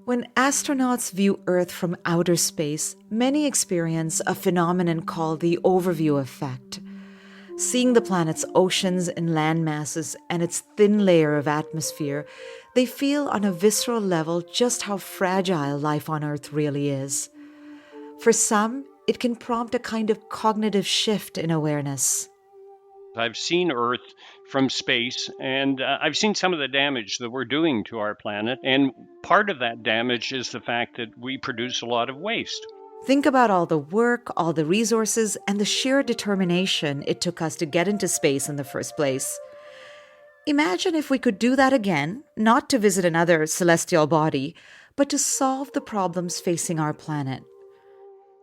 When astronauts view Earth from outer space, many experience a phenomenon called the overview effect. Seeing the planet's oceans and land masses and its thin layer of atmosphere, they feel on a visceral level just how fragile life on Earth really is. For some, it can prompt a kind of cognitive shift in awareness. I've seen Earth from space, and I've seen some of the damage that we're doing to our planet. And part of that damage is the fact that we produce a lot of waste. Think about all the work, all the resources, and the sheer determination it took us to get into space in the first place. Imagine if we could do that again, not to visit another celestial body, but to solve the problems facing our planet.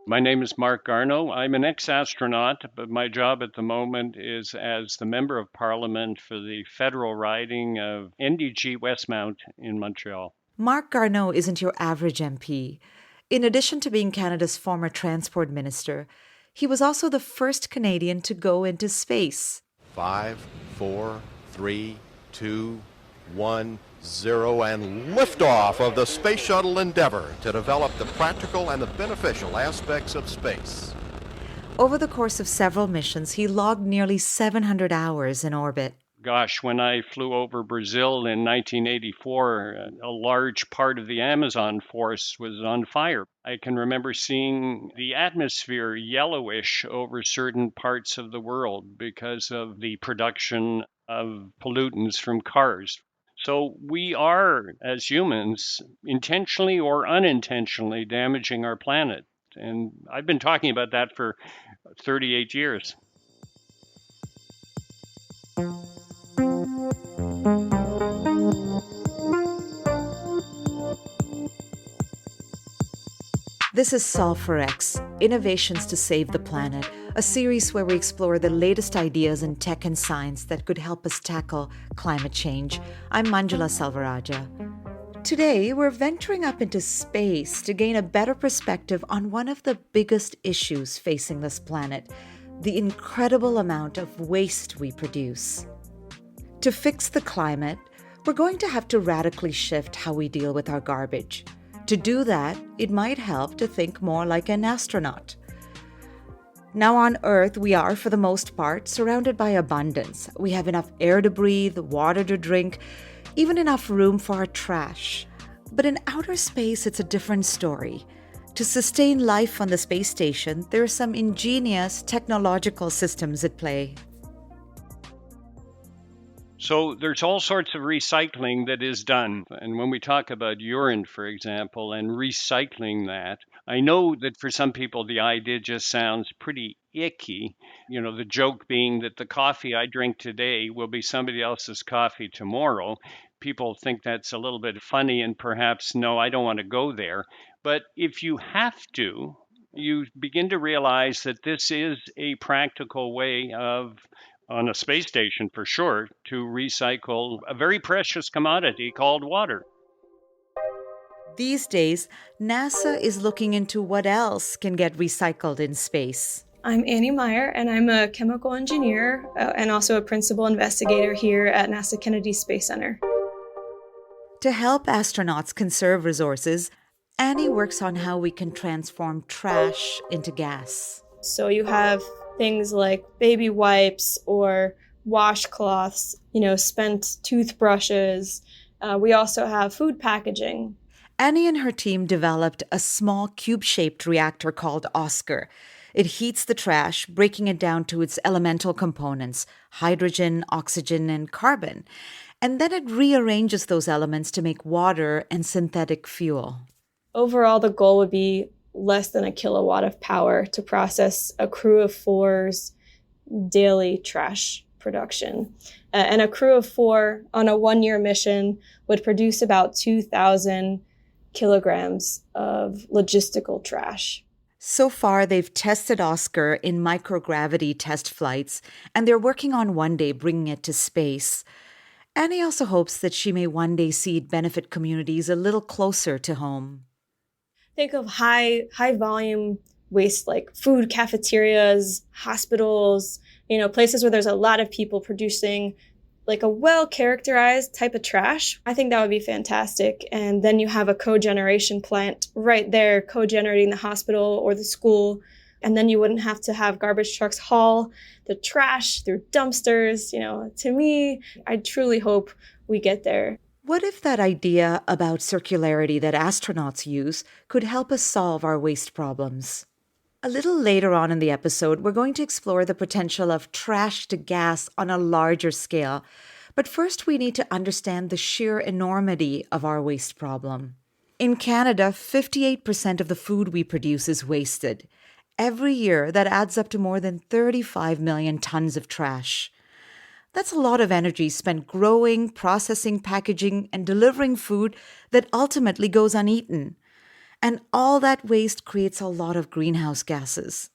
My name is Mark Garneau. I'm an ex-astronaut, but my job at the moment is as the Member of Parliament for the federal riding of NDG Westmount in Montreal. Mark Garneau isn't your average MP. In addition to being Canada's former transport minister, he was also the first Canadian to go into space. 5, 4, 3, 2, 1, 0, and liftoff of the Space Shuttle Endeavour to develop the practical and the beneficial aspects of space. Over the course of several missions, he logged nearly 700 hours in orbit. Gosh, when I flew over Brazil in 1984, a large part of the Amazon forest was on fire. I can remember seeing the atmosphere yellowish over certain parts of the world because of the production of pollutants from cars. So we are, as humans, intentionally or unintentionally damaging our planet. And I've been talking about that for 38 years. This is Sulfur X, Innovations to Save the Planet, a series where we explore the latest ideas in tech and science that could help us tackle climate change. I'm Manjula Salvaraja. Today, we're venturing up into space to gain a better perspective on one of the biggest issues facing this planet, the incredible amount of waste we produce. To fix the climate, we're going to have to radically shift how we deal with our garbage. To do that, it might help to think more like an astronaut. Now on Earth, we are, for the most part, surrounded by abundance. We have enough air to breathe, water to drink, even enough room for our trash. But in outer space, it's a different story. To sustain life on the space station, there are some ingenious technological systems at play. So there's all sorts of recycling that is done. And when we talk about urine, for example, and recycling that, I know that for some people the idea just sounds pretty icky. The joke being that the coffee I drink today will be somebody else's coffee tomorrow. People think that's a little bit funny and perhaps, no, I don't want to go there. But if you have to, you begin to realize that this is a practical way of, on a space station for sure, to recycle a very precious commodity called water. These days, NASA is looking into what else can get recycled in space. I'm Annie Meyer, and I'm a chemical engineer and also a principal investigator here at NASA Kennedy Space Center. To help astronauts conserve resources, Annie works on how we can transform trash into gas. So you have things like baby wipes or washcloths, spent toothbrushes. We also have food packaging. Annie and her team developed a small cube-shaped reactor called Oscar. It heats the trash, breaking it down to its elemental components, hydrogen, oxygen, and carbon. And then it rearranges those elements to make water and synthetic fuel. Overall, the goal would be less than a kilowatt of power to process a crew of 4's daily trash production. And a crew of 4 on a 1-year mission would produce about 2,000 kilograms of logistical trash. So far, they've tested Oscar in microgravity test flights, and they're working on one day bringing it to space. Annie also hopes that she may one day see it benefit communities a little closer to home. Think of high volume waste like food cafeterias, hospitals, places where there's a lot of people producing like a well-characterized type of trash, I think that would be fantastic. And then you have a cogeneration plant right there, cogenerating the hospital or the school. And then you wouldn't have to have garbage trucks haul the trash through dumpsters. To me, I truly hope we get there. What if that idea about circularity that astronauts use could help us solve our waste problems? A little later on in the episode, we're going to explore the potential of trash to gas on a larger scale. But first, we need to understand the sheer enormity of our waste problem. In Canada, 58% of the food we produce is wasted. Every year, that adds up to more than 35 million tons of trash. That's a lot of energy spent growing, processing, packaging, and delivering food that ultimately goes uneaten. And all that waste creates a lot of greenhouse gases.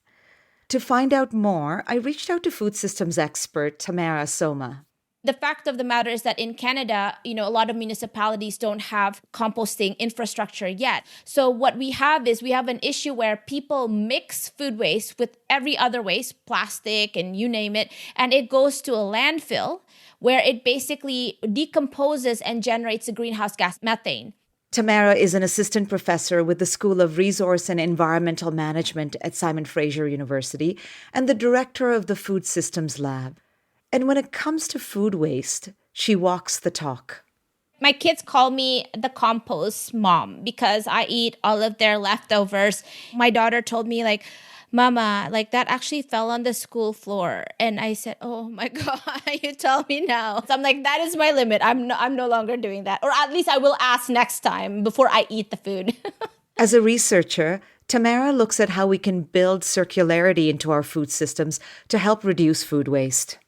To find out more, I reached out to food systems expert Tamara Soma. The fact of the matter is that in Canada, a lot of municipalities don't have composting infrastructure yet. So what we have an issue where people mix food waste with every other waste, plastic and you name it, and it goes to a landfill where it basically decomposes and generates a greenhouse gas, methane. Tamara is an assistant professor with the School of Resource and Environmental Management at Simon Fraser University and the director of the Food Systems Lab. And when it comes to food waste, she walks the talk. My kids call me the compost mom because I eat all of their leftovers. My daughter told me, Mama, that actually fell on the school floor. And I said, oh my God, you tell me now. So I'm like, that is my limit. I'm no longer doing that. Or at least I will ask next time before I eat the food. As a researcher, Tamara looks at how we can build circularity into our food systems to help reduce food waste.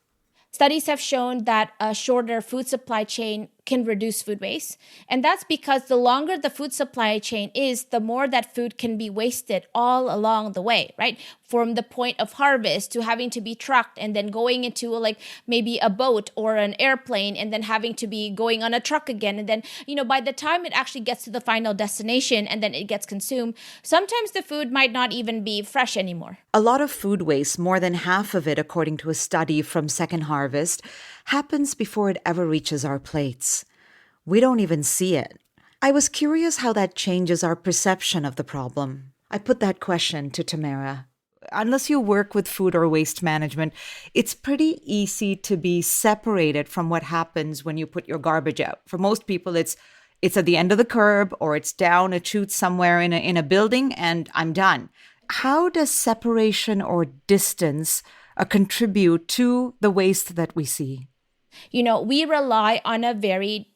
Studies have shown that a shorter food supply chain can reduce food waste. And that's because the longer the food supply chain is, the more that food can be wasted all along the way, right? From the point of harvest to having to be trucked and then going into maybe a boat or an airplane and then having to be going on a truck again. And then, by the time it actually gets to the final destination and then it gets consumed, sometimes the food might not even be fresh anymore. A lot of food waste, more than half of it, according to a study from Second Harvest, happens before it ever reaches our plates. We don't even see it. I was curious how that changes our perception of the problem. I put that question to Tamara. Unless you work with food or waste management, it's pretty easy to be separated from what happens when you put your garbage out. For most people, it's at the end of the curb or it's down a chute somewhere in a building and I'm done. How does separation or distance contribute to the waste that we see? We rely on a very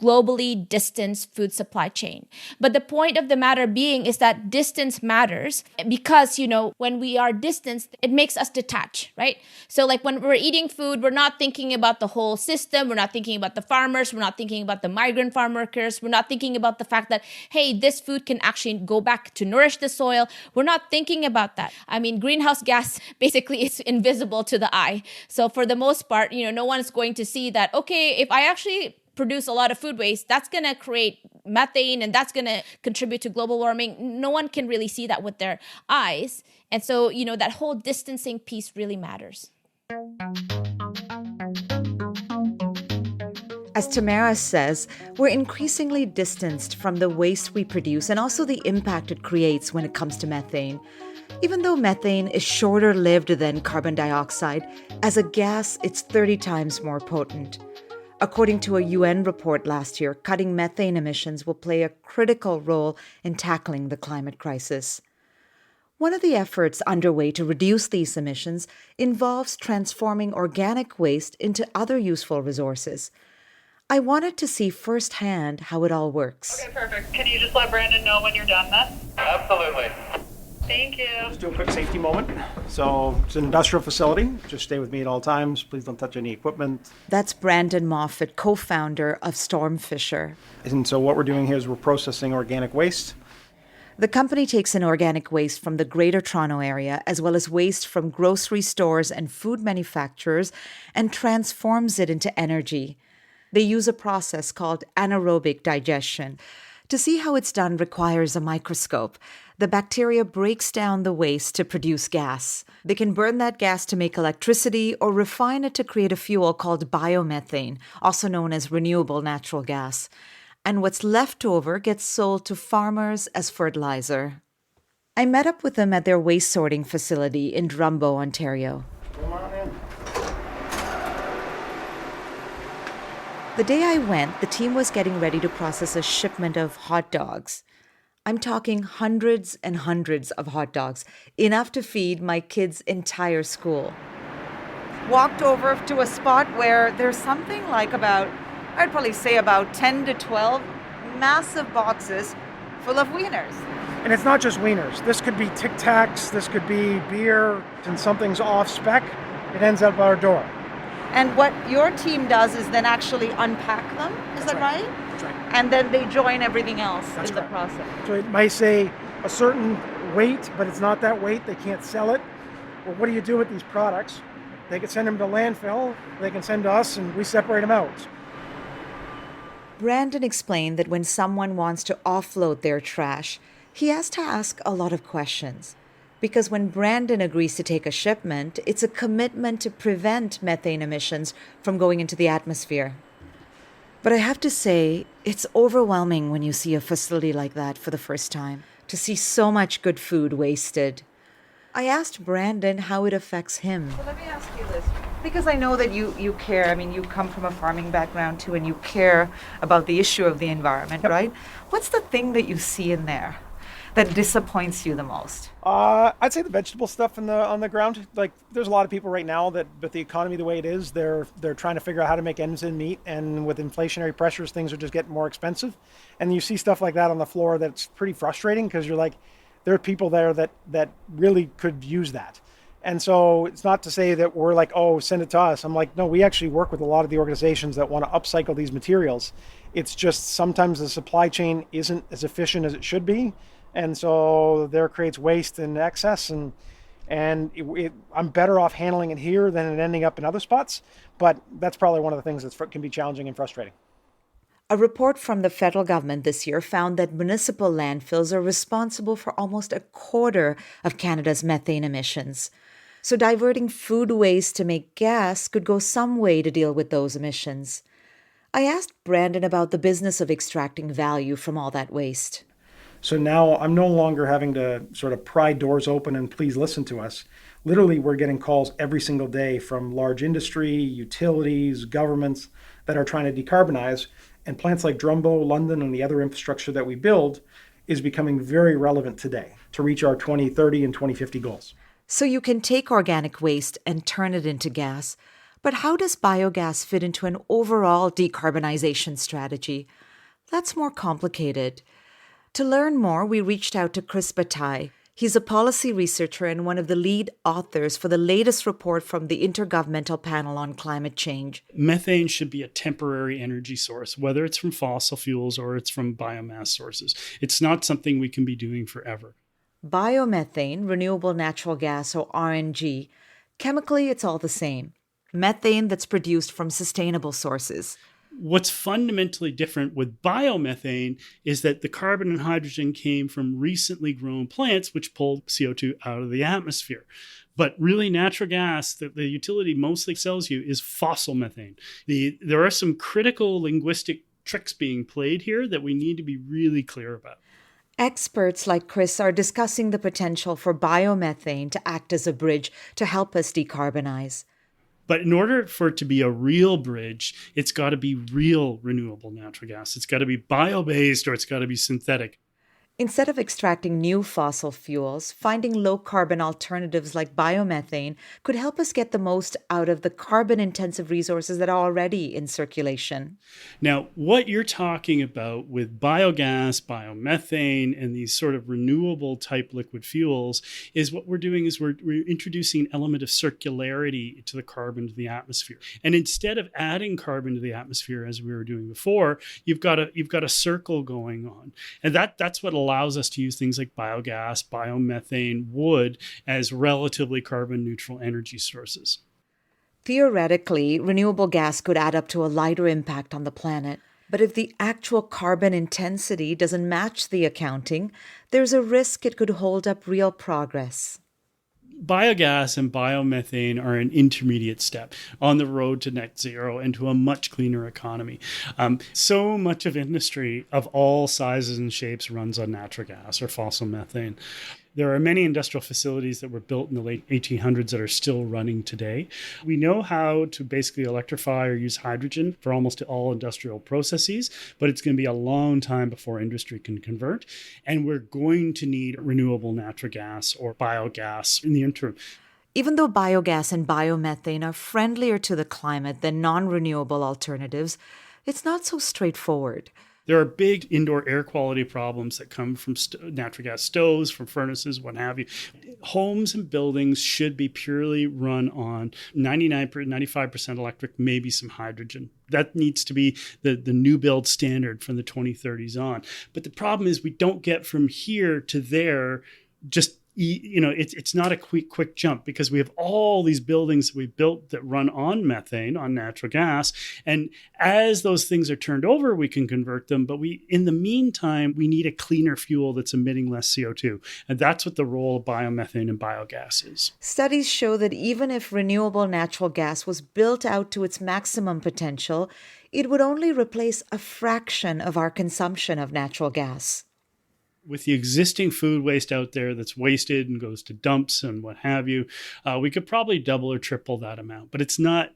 globally distanced food supply chain. But the point of the matter being is that distance matters because, when we are distanced, it makes us detach, right? So when we're eating food, we're not thinking about the whole system. We're not thinking about the farmers. We're not thinking about the migrant farm workers. We're not thinking about the fact that, hey, this food can actually go back to nourish the soil. We're not thinking about that. Greenhouse gas basically is invisible to the eye. So for the most part, no one is going to see that, okay, if I actually produce a lot of food waste, that's going to create methane and that's going to contribute to global warming. No one can really see that with their eyes. And so, that whole distancing piece really matters. As Tamara says, we're increasingly distanced from the waste we produce and also the impact it creates when it comes to methane. Even though methane is shorter lived than carbon dioxide, as a gas, it's 30 times more potent. According to a UN report last year, cutting methane emissions will play a critical role in tackling the climate crisis. One of the efforts underway to reduce these emissions involves transforming organic waste into other useful resources. I wanted to see firsthand how it all works. Okay, perfect. Can you just let Brandon know when you're done then? Absolutely. Thank you. Just do a quick safety moment. So it's an industrial facility. Just stay with me at all times. Please don't touch any equipment. That's Brandon Moffat, co-founder of Stormfisher. And so what we're doing here is we're processing organic waste. The company takes in organic waste from the Greater Toronto Area, as well as waste from grocery stores and food manufacturers, and transforms it into energy. They use a process called anaerobic digestion. To see how it's done requires a microscope. The bacteria breaks down the waste to produce gas. They can burn that gas to make electricity or refine it to create a fuel called biomethane, also known as renewable natural gas. And what's left over gets sold to farmers as fertilizer. I met up with them at their waste sorting facility in Drumbo, Ontario. Come on in. The day I went, the team was getting ready to process a shipment of hot dogs. I'm talking hundreds and hundreds of hot dogs, enough to feed my kids' entire school. Walked over to a spot where there's something like I'd probably say about 10 to 12 massive boxes full of wieners. And it's not just wieners. This could be Tic Tacs, this could be beer, and something's off spec, it ends up our door. And what your team does is then actually unpack them, is that right? That's right. And then they join everything else That's in the right. process. So it might say a certain weight, but it's not that weight, they can't sell it. Well, what do you do with these products? They can send them to landfill, they can send to us, and we separate them out. Brandon explained that when someone wants to offload their trash, he has to ask a lot of questions. Because when Brandon agrees to take a shipment, it's a commitment to prevent methane emissions from going into the atmosphere. But I have to say, it's overwhelming when you see a facility like that for the first time, to see so much good food wasted. I asked Brandon how it affects him. Well, let me ask you this. Because I know that you care. I mean, you come from a farming background too, and you care about the issue of the environment, right? What's the thing that you see in there that disappoints you the most? I'd say the vegetable stuff on the ground. Like, there's a lot of people right now that, with the economy the way it is, they're trying to figure out how to make ends meet, and with inflationary pressures, things are just getting more expensive. And you see stuff like that on the floor that's pretty frustrating, because you're like, there are people there that really could use that. And so it's not to say that we're like, oh, send it to us. I'm like, no, we actually work with a lot of the organizations that want to upcycle these materials. It's just sometimes the supply chain isn't as efficient as it should be. And so there creates waste and excess, and I'm better off handling it here than it ending up in other spots. But that's probably one of the things that can be challenging and frustrating. A report from the federal government this year found that municipal landfills are responsible for almost a quarter of Canada's methane emissions. So diverting food waste to make gas could go some way to deal with those emissions. I asked Brandon about the business of extracting value from all that waste. So now I'm no longer having to sort of pry doors open and please listen to us. Literally, we're getting calls every single day from large industry, utilities, governments that are trying to decarbonize. And plants like Drumbo, London, and the other infrastructure that we build is becoming very relevant today to reach our 2030 and 2050 goals. So you can take organic waste and turn it into gas. But how does biogas fit into an overall decarbonization strategy? That's more complicated. To learn more, we reached out to Chris Bataille. He's a policy researcher and one of the lead authors for the latest report from the Intergovernmental Panel on Climate Change. Methane should be a temporary energy source, whether it's from fossil fuels or it's from biomass sources. It's not something we can be doing forever. Biomethane, renewable natural gas, or RNG, chemically it's all the same. Methane that's produced from sustainable sources. What's fundamentally different with biomethane is that the carbon and hydrogen came from recently grown plants, which pulled CO2 out of the atmosphere. But really, natural gas that the utility mostly sells you is fossil methane. There are some critical linguistic tricks being played here that we need to be really clear about. Experts like Chris are discussing the potential for biomethane to act as a bridge to help us decarbonize. But in order for it to be a real bridge, it's got to be real renewable natural gas. It's got to be bio-based or it's got to be synthetic. Instead of extracting new fossil fuels, finding low-carbon alternatives like biomethane could help us get the most out of the carbon-intensive resources that are already in circulation. Now, what you're talking about with biogas, biomethane, and these sort of renewable type liquid fuels is what we're doing is we're introducing an element of circularity to the carbon to the atmosphere. And instead of adding carbon to the atmosphere as we were doing before, you've got a circle going on. And that's what allows us to use things like biogas, biomethane, wood as relatively carbon neutral energy sources. Theoretically, renewable gas could add up to a lighter impact on the planet. But if the actual carbon intensity doesn't match the accounting, there's a risk it could hold up real progress. Biogas and biomethane are an intermediate step on the road to net zero and to a much cleaner economy. So much of industry of all sizes and shapes runs on natural gas or fossil methane. There are many industrial facilities that were built in the late 1800s that are still running today. We know how to basically electrify or use hydrogen for almost all industrial processes, but it's going to be a long time before industry can convert. And we're going to need renewable natural gas or biogas in the interim. Even though biogas and biomethane are friendlier to the climate than non-renewable alternatives, it's not so straightforward. There are big indoor air quality problems that come from natural gas stoves, from furnaces, what have you. Homes and buildings should be purely run on 95% electric, maybe some hydrogen. That needs to be the new build standard from the 2030s on. But the problem is we don't get from here to there just it's not a quick jump, because we have all these buildings that we built that run on methane, on natural gas. And as those things are turned over, we can convert them. But in the meantime, we need a cleaner fuel that's emitting less CO2. And that's what the role of biomethane and biogas is. Studies show that even if renewable natural gas was built out to its maximum potential, it would only replace a fraction of our consumption of natural gas. With the existing food waste out there that's wasted and goes to dumps and what have you, we could probably double or triple that amount. But it's not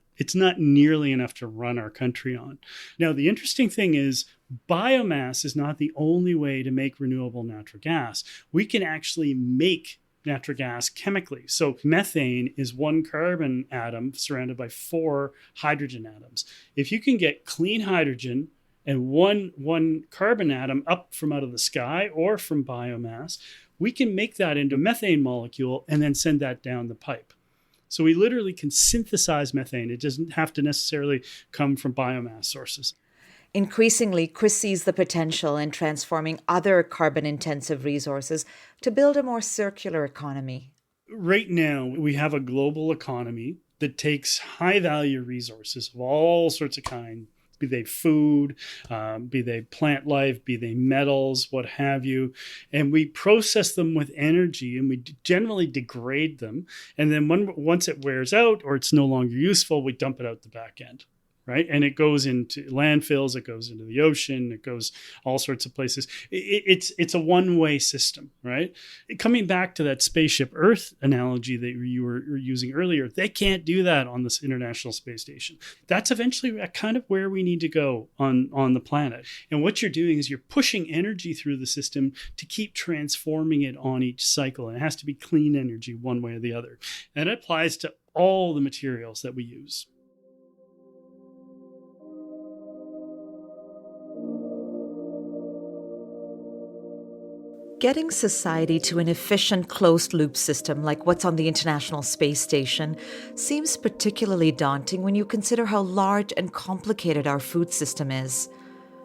nearly enough to run our country on. Now, the interesting thing is biomass is not the only way to make renewable natural gas. We can actually make natural gas chemically. So methane is one carbon atom surrounded by 4 hydrogen atoms. If you can get clean hydrogen and one carbon atom up from out of the sky or from biomass, we can make that into a methane molecule and then send that down the pipe. So we literally can synthesize methane. It doesn't have to necessarily come from biomass sources. Increasingly, Chris sees the potential in transforming other carbon-intensive resources to build a more circular economy. Right now, we have a global economy that takes high-value resources of all sorts of kinds, be they food, be they plant life, be they metals, what have you. And we process them with energy, and we generally degrade them. And then once it wears out or it's no longer useful, we dump it out the back end. Right? And it goes into landfills, it goes into the ocean, it goes all sorts of places. It's a one-way system, right? Coming back to that spaceship Earth analogy that you were using earlier, they can't do that on this International Space Station. That's eventually kind of where we need to go on the planet. And what you're doing is you're pushing energy through the system to keep transforming it on each cycle. And it has to be clean energy one way or the other. And it applies to all the materials that we use. Getting society to an efficient closed-loop system like what's on the International Space Station seems particularly daunting when you consider how large and complicated our food system is.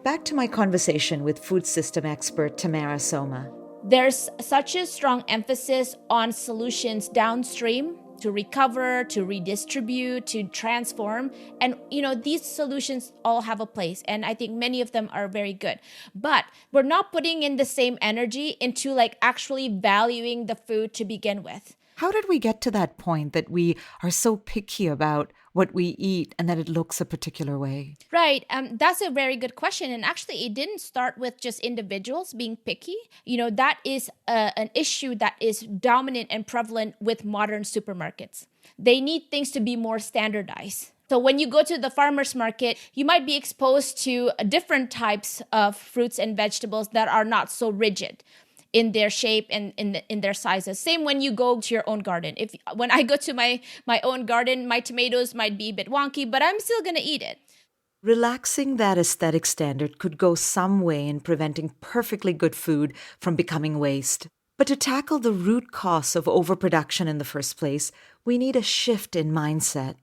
Back to my conversation with food system expert Tamara Soma. There's such a strong emphasis on solutions downstream to recover, to redistribute, to transform. And, these solutions all have a place. And I think many of them are very good. But we're not putting in the same energy into actually valuing the food to begin with. How did we get to that point that we are so picky about what we eat and that it looks a particular way? Right. That's a very good question. And actually, it didn't start with just individuals being picky. That is an issue that is dominant and prevalent with modern supermarkets. They need things to be more standardized. So when you go to the farmer's market, you might be exposed to different types of fruits and vegetables that are not so rigid in their shape and in their sizes. Same when you go to your own garden. When I go to my own garden, my tomatoes might be a bit wonky, but I'm still going to eat it. Relaxing that aesthetic standard could go some way in preventing perfectly good food from becoming waste. But to tackle the root cause of overproduction in the first place, we need a shift in mindset.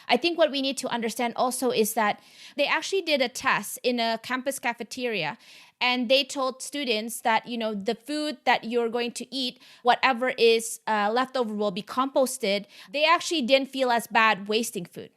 I think what we need to understand also is that they actually did a test in a campus cafeteria, and they told students that, the food that you're going to eat, whatever is left over will be composted. They actually didn't feel as bad wasting food.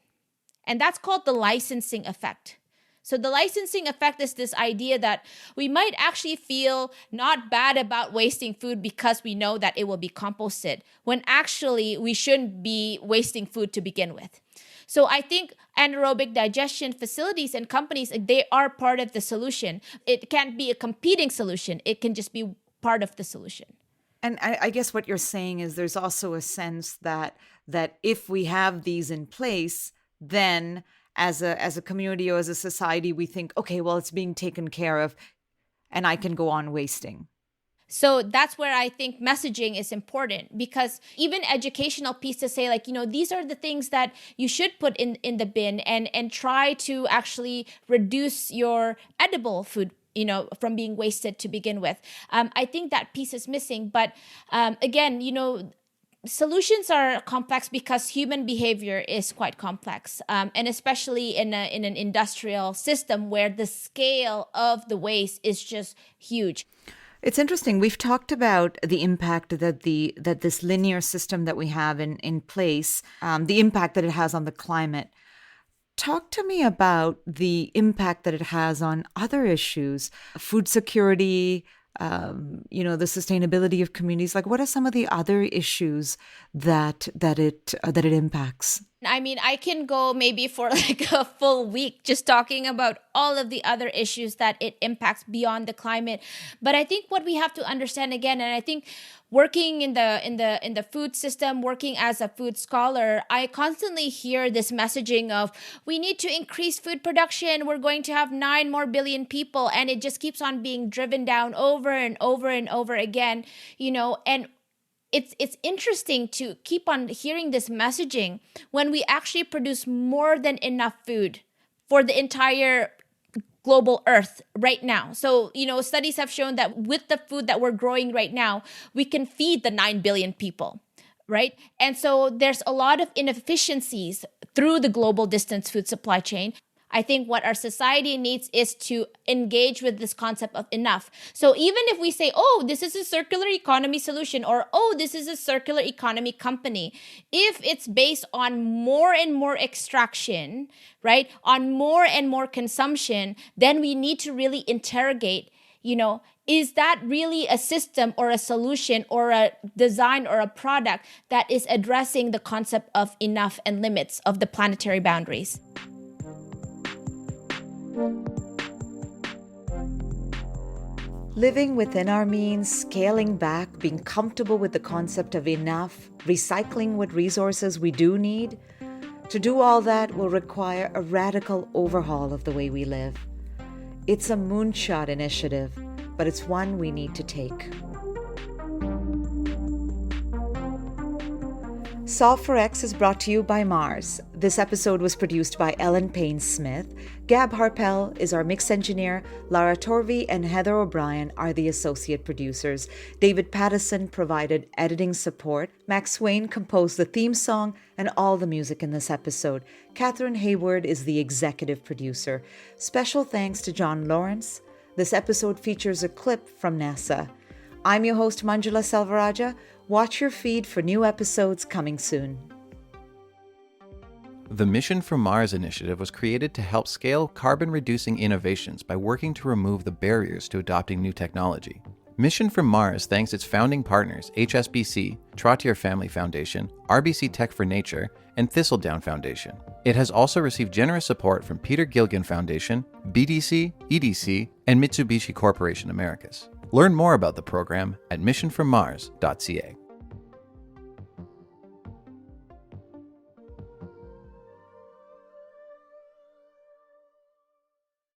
And that's called the licensing effect. So the licensing effect is this idea that we might actually feel not bad about wasting food because we know that it will be composted, when actually we shouldn't be wasting food to begin with. So I think anaerobic digestion facilities and companies, they are part of the solution. It can't be a competing solution. It can just be part of the solution. And I guess what you're saying is there's also a sense that if we have these in place, then as a community or as a society, we think, okay, well, it's being taken care of and I can go on wasting. So that's where I think messaging is important, because even educational piece to say, like, these are the things that you should put in the bin and try to actually reduce your edible food, from being wasted to begin with. I think that piece is missing. But again, solutions are complex because human behavior is quite complex, and especially in an industrial system where the scale of the waste is just huge. It's interesting. We've talked about the impact that this linear system that we have in place, the impact that it has on the climate. Talk to me about the impact that it has on other issues, food security, the sustainability of communities. Like, what are some of the other issues that it impacts? I mean, I can go maybe for like a full week just talking about all of the other issues that it impacts beyond the climate. But I think what we have to understand again, and I think working in the food system, working as a food scholar, I constantly hear this messaging of we need to increase food production. We're going to have 9 more billion people, and it just keeps on being driven down over and over and over again, and it's interesting to keep on hearing this messaging when we actually produce more than enough food for the entire global earth right now. So, studies have shown that with the food that we're growing right now, we can feed the 9 billion people, right? And so there's a lot of inefficiencies through the global distance food supply chain. I think what our society needs is to engage with this concept of enough. So even if we say, oh, this is a circular economy solution, or, oh, this is a circular economy company, if it's based on more and more extraction, right, on more and more consumption, then we need to really interrogate, is that really a system or a solution or a design or a product that is addressing the concept of enough and limits of the planetary boundaries? Living within our means, scaling back, being comfortable with the concept of enough, recycling what resources we do need. To do all that will require a radical overhaul of the way we live. It's a moonshot initiative, but it's one we need to take. Solve for X is brought to you by Mars. This episode was produced by Ellen Payne-Smith. Gab Harpel is our mix engineer. Lara Torvey and Heather O'Brien are the associate producers. David Pattison provided editing support. Max Swain composed the theme song and all the music in this episode. Catherine Hayward is the executive producer. Special thanks to John Lawrence. This episode features a clip from NASA. I'm your host, Manjula Selvarajah. Watch your feed for new episodes coming soon. The Mission from Mars initiative was created to help scale carbon-reducing innovations by working to remove the barriers to adopting new technology. Mission from Mars thanks its founding partners HSBC, Trottier Family Foundation, RBC Tech for Nature, and Thistledown Foundation. It has also received generous support from Peter Gilligan Foundation, BDC, EDC, and Mitsubishi Corporation Americas. Learn more about the program at missionfrommars.ca.